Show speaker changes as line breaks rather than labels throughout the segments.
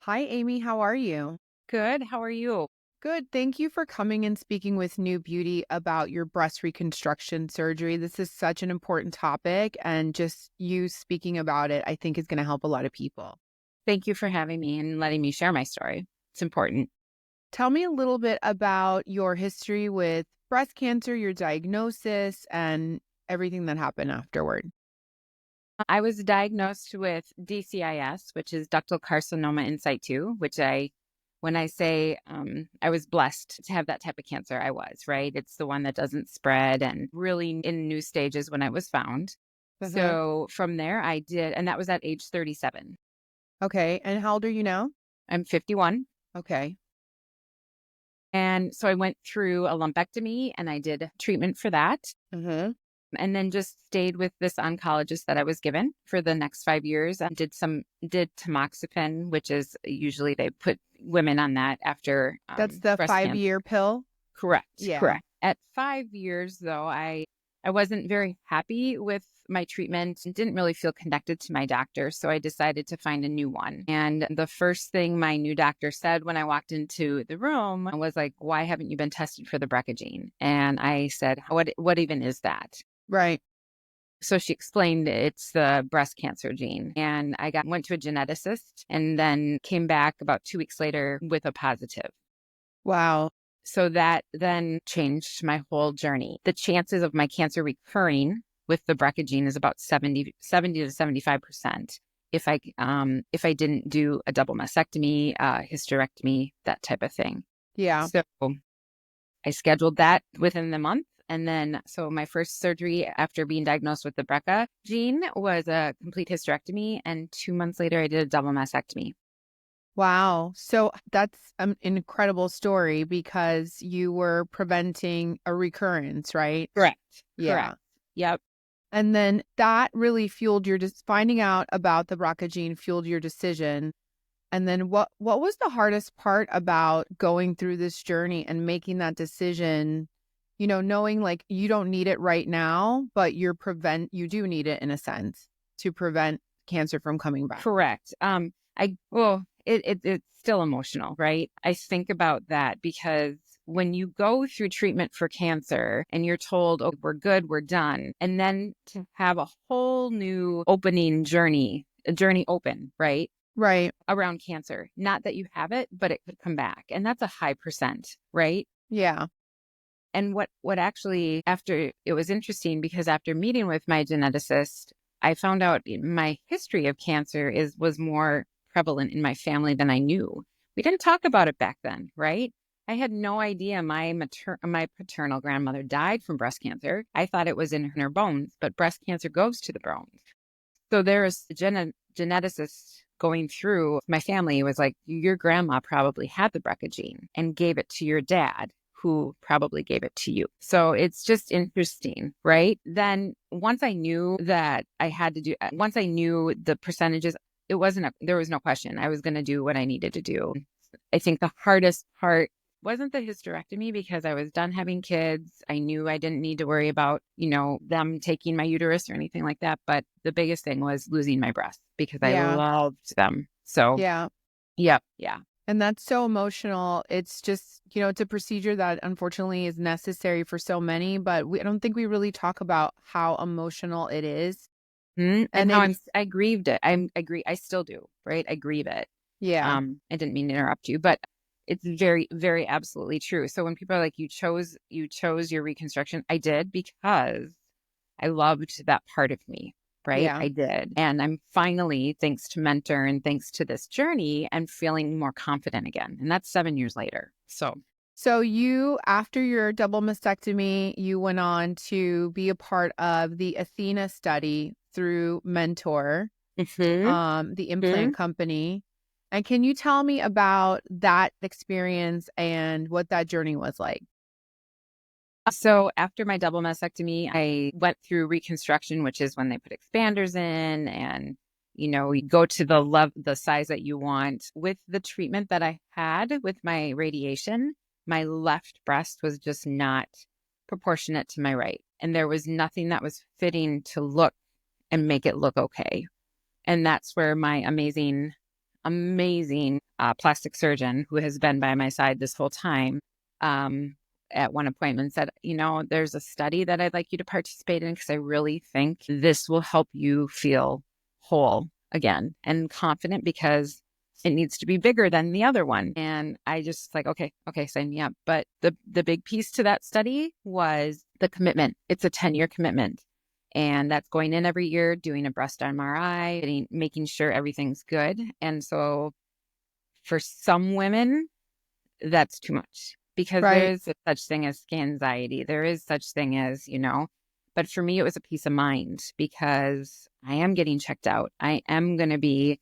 Hi, Amy. How are you?
Good. How are you?
Good. Thank you for coming and speaking with NewBeauty about your breast reconstruction surgery. This is such an important topic, and just you speaking about it, I think, is going to help a lot of people.
Thank you for having me and letting me share my story. It's important.
Tell me a little bit about your history with breast cancer, your diagnosis, and everything that happened afterward.
I was diagnosed with DCIS, which is ductal carcinoma in situ, when I say I was blessed to have that type of cancer, I was, right? It's the one that doesn't spread and really in new stages when I was found.
Uh-huh.
So from there, I did, and that was at age 37.
Okay. And how old are you now?
I'm 51.
Okay.
And so I went through a lumpectomy and I did treatment for that.
Uh-huh.
And then just stayed with this oncologist that I was given for the next 5 years and did tamoxifen, which is usually they put women on that after
That's the
breast cancer.
5-year pill?
Correct,
Yeah.
correct. At 5 years though, I wasn't very happy with my treatment and didn't really feel connected to my doctor. So I decided to find a new one. And the first thing my new doctor said when I walked into the room was like, "Why haven't you been tested for the BRCA gene?" And I said, what even is that?"
Right.
So she explained it's the breast cancer gene. And went to a geneticist and then came back about 2 weeks later with a positive.
Wow.
So that then changed my whole journey. The chances of my cancer recurring with the BRCA gene is about 70 to 75% if I didn't do a double mastectomy, hysterectomy, that type of thing.
Yeah.
So I scheduled that within the month. And then, so my first surgery after being diagnosed with the BRCA gene was a complete hysterectomy. And 2 months later, I did a double mastectomy.
Wow. So that's an incredible story because you were preventing a recurrence, right?
Correct.
Yeah.
Correct. Yep.
And then that really fueled your finding out about the BRCA gene fueled your decision. And then what was the hardest part about going through this journey and making that decision, knowing like you don't need it right now, but you do need it in a sense to prevent cancer from coming back.
Correct. It's still emotional, right? I think about that because when you go through treatment for cancer and you're told, "Oh, we're good, we're done," and then to have a whole new opening journey, a journey open, right?
Right.
Around cancer. Not that you have it, but it could come back. And that's a high percent, right?
Yeah.
And what actually, after it was interesting because after meeting with my geneticist, I found out my history of cancer was more prevalent in my family than I knew. We didn't talk about it back then, right? I had no idea my paternal grandmother died from breast cancer. I thought it was in her bones, but breast cancer goes to the bones. So there's a geneticist going through my family was like, "Your grandma probably had the BRCA gene and gave it to your dad, who probably gave it to you." So it's just interesting, right? Then once I knew once I knew the percentages, there was no question. I was going to do what I needed to do. I think the hardest part wasn't the hysterectomy because I was done having kids. I knew I didn't need to worry about, them taking my uterus or anything like that. But the biggest thing was losing my breasts because I
Yeah.
loved them. So,
Yeah.
yep. Yeah.
And that's so emotional. It's just, it's a procedure that unfortunately is necessary for so many, but I don't think we really talk about how emotional it is.
And
And
how
it's,
I grieved it. I agree. I still do. Right. I grieve it.
yeah,
I didn't mean to interrupt you, but it's very, very absolutely true. So when people are like, you chose your reconstruction, I did because I loved that part of me, right?
yeah.
I did. And I'm finally, thanks to Mentor and thanks to this journey, and feeling more confident again. And that's 7 years later. So,
So after your double mastectomy, you went on to be a part of the ATHENA study through Mentor,
mhm,
the
mhm.
implant company. And can you tell me about that experience and what that journey was like?
So after my double mastectomy, I went through reconstruction, which is when they put expanders in and you go to the size that you want. With the treatment that I had with my radiation, my left breast was just not proportionate to my right. And there was nothing that was fitting to look and make it look okay. And that's where my amazing amazing plastic surgeon who has been by my side this whole time, at one appointment said, there's a study that I'd like you to participate in because I really think this will help you feel whole again and confident, because it needs to be bigger than the other one. And I just like, okay, sign me up. But the big piece to that study was the commitment. It's a 10-year commitment. And that's going in every year, doing a breast MRI, making sure everything's good. And so for some women, that's too much, because there
Right.
is such thing as skin anxiety. There is such thing as, but for me, it was a peace of mind, because I am getting checked out. I am going to be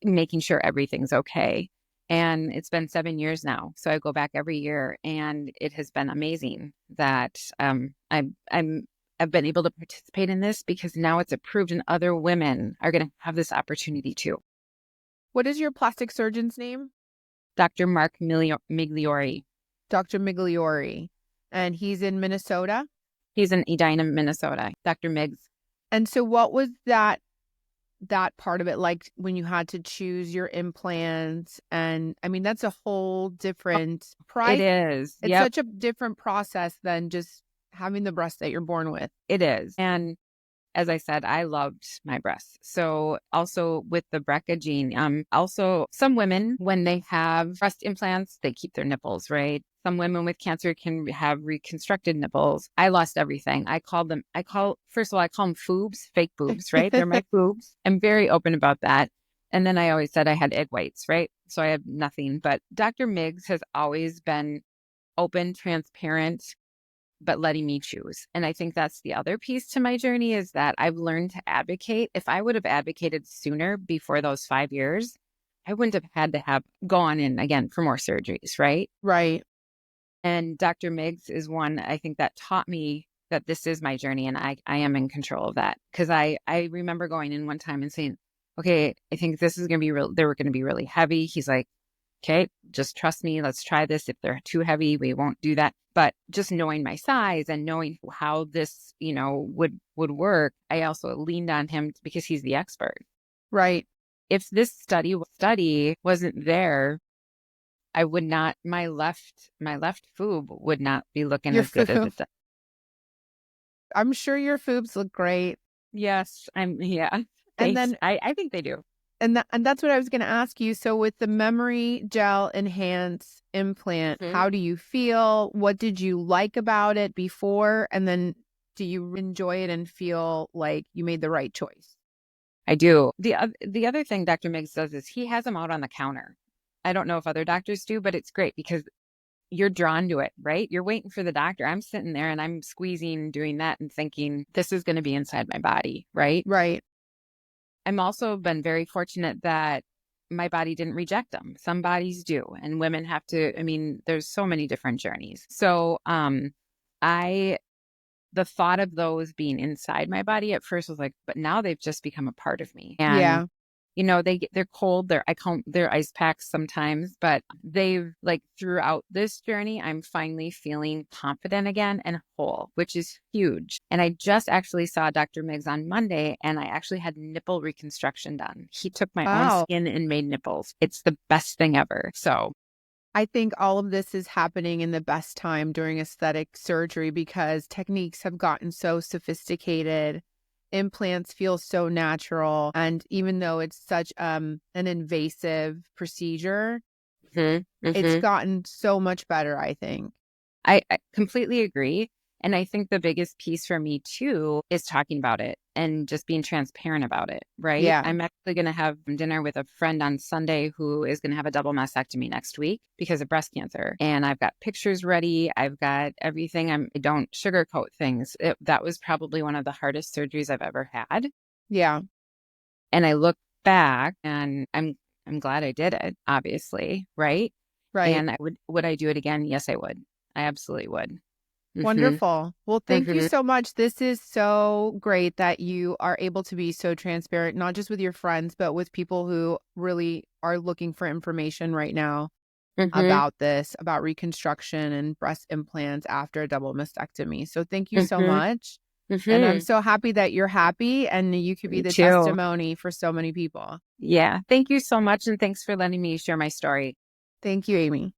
making sure everything's okay. And it's been 7 years now. So I go back every year, and it has been amazing that I've been able to participate in this, because now it's approved and other women are going to have this opportunity too.
What is your plastic surgeon's name?
Dr. Mark Migliori.
Dr. Migliori. And he's in Minnesota?
He's in Edina, Minnesota. Dr. Miggs.
And so what was that part of it like when you had to choose your implants? And I mean, that's a whole different price.
It is.
It's such a different process than just having the breast that you're born with.
It is. And as I said, I loved my breasts. So also with the BRCA gene, also some women, when they have breast implants, they keep their nipples, right? Some women with cancer can have reconstructed nipples. I lost everything. First of all, I call them foobs, fake boobs, right? They're my boobs. I'm very open about that. And then I always said I had egg whites, right? So I have nothing. But Dr. Miggs has always been open, transparent, but letting me choose. And I think that's the other piece to my journey, is that I've learned to advocate. If I would have advocated sooner, before those 5 years, I wouldn't have had to have gone in again for more surgeries, right?
Right.
And Dr. Miggs is one, I think, that taught me that this is my journey, and I am in control of that. Because I remember going in one time and saying, okay, I think this is going to be real. They were going to be really heavy. He's like, okay, just trust me. Let's try this. If they're too heavy, we won't do that. But just knowing my size and knowing how this, would work, I also leaned on him because he's the expert.
Right.
If this study wasn't there, I would not, my left boob would not be looking as good as it does.
I'm sure your foobs look great.
Yes, yeah.
And then
I think they do.
And that's what I was going to ask you. So with the MemoryGel Enhance implant, how do you feel? What did you like about it before? And then do you enjoy it and feel like you made the right choice?
I do. The other thing Dr. Miggs does is he has them out on the counter. I don't know if other doctors do, but it's great because you're drawn to it, right? You're waiting for the doctor. I'm sitting there and I'm squeezing, doing that and thinking, this is going to be inside my body, right?
Right.
I'm also been very fortunate that my body didn't reject them. Some bodies do, and women have to, there's so many different journeys. So, the thought of those being inside my body at first was like, but now they've just become a part of me. And
yeah.
They're cold. They're ice packs sometimes, but they've throughout this journey, I'm finally feeling confident again and whole, which is huge. And I just actually saw Dr. Miggs on Monday, and I actually had nipple reconstruction done. He took my own skin and made nipples. It's the best thing ever. So
I think all of this is happening in the best time during aesthetic surgery because techniques have gotten so sophisticated. Implants feel so natural. And even though it's such an invasive procedure, it's gotten so much better, I think.
I completely agree. And I think the biggest piece for me too is talking about it and just being transparent about it, right?
Yeah.
I'm actually going to have dinner with a friend on Sunday who is going to have a double mastectomy next week because of breast cancer. And I've got pictures ready. I've got everything. I don't sugarcoat things. That was probably one of the hardest surgeries I've ever had.
Yeah.
And I look back and I'm glad I did it, obviously, right?
Right.
And would I do it again? Yes, I would. I absolutely would.
Wonderful. Well, thank you so much. This is so great that you are able to be so transparent, not just with your friends, but with people who really are looking for information right now about this, about reconstruction and breast implants after a double mastectomy. So thank you so much. And I'm
Hmm.
so happy that you're happy and you could be
Me
the
too.
testimony for so many people.
Yeah. Thank you so much. And thanks for letting me share my story.
Thank you, Amy.